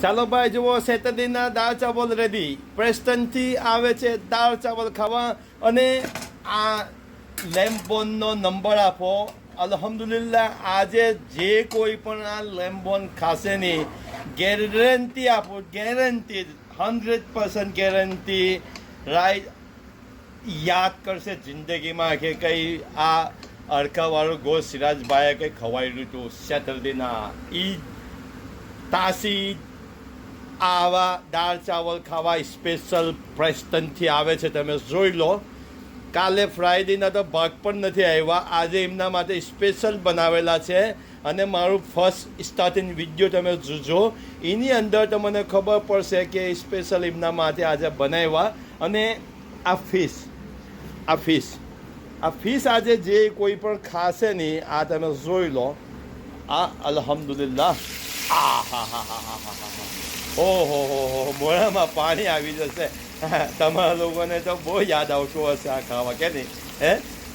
ચાલો ભાઈ જુઓ, સેટરડેના દાળ ચાવલ રેડી. પ્રેસ્ટનથી આવે છે દાળ ચાવલ ખાવા. અને આ લેમ્બોનનો નંબર આપો. અલ્હમ્દુલિલ્લાહ, આજે જે કોઈ પણ આ લેમ્બોન ખાશે નહીં, ગેરંટી આપો, ગેરંટી 100% ગેરંટી. રાઈટ, યાદ કરશે જિંદગીમાં કે કંઈ આ અડકાવાળું ગોશ સિરાજભાઈએ કંઈ ખવાયેલું હતું સેટરડેના ઈદ તાસી. આવા દાળ ચાવલ ખાવા સ્પેશિયલ પ્રેસ્ટનથી આવે છે, તમે જોઈ લો. કાલે ફ્રાઈડેના તો ભાગ પણ નથી આવ્યા, આજે એમના માટે સ્પેશિયલ બનાવેલા છે. અને મારું ફર્સ્ટ સ્ટાર્ટિંગ વિડીયો તમે જોજો, એની અંદર તમને ખબર પડશે કે સ્પેશિયલ એમના માટે આજે બનાવ્યા. અને આ ફિશ આજે જે કોઈ પણ ખાશે નહીં, આ તમે જોઈ લો. આ અલ્હમ્દુલિલ્લાહ, ઓહો મોઢામાં પાણી આવી જશે. તમારા લોકોને તો બહુ યાદ આવતું હશે આ ખાવા, કે નહીં? હે,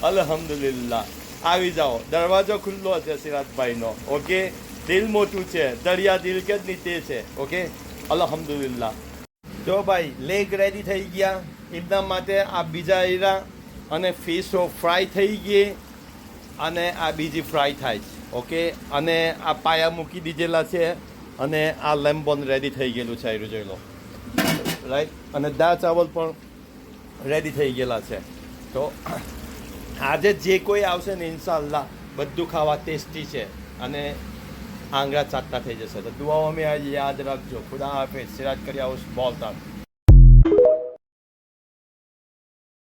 અલ્હમ્દુલિલ્લાહ. આવી જાઓ, દરવાજો ખુલ્લો છે સિરાજભાઈનો. ઓકે, દિલ મોટું છે, દરિયા દિલ કે નીચે છે. ઓકે, અલ્હમ્દુલિલ્લાહ. જો ભાઈ, લેગ રેડી થઈ ગયા એમના માટે. આ બીજા હીરા અને ફિશો ફ્રાય થઈ ગઈ, અને આ બીજી ફ્રાય થાય છે. ઓકે, અને આ પાયા મૂકી દીધેલા છે, અને આ લેમ્બોન રેડી થઈ ગયેલું છે. આયરું જોઈ લો. રાઈટ, અને દાળ ચાવલ પણ રેડી થઈ ગયેલા છે. તો આજે જે કોઈ આવશે ને, ઇન્શાઅલ્લાહ બધું ખાવા ટેસ્ટી છે, અને આંગળા ચાટતા થઈ જશે. તો દુઆઓ મેં આજે યાદ રાખજો. ખુદા હાફિઝ. સિરાજ કરી હાઉસ, બોલતા.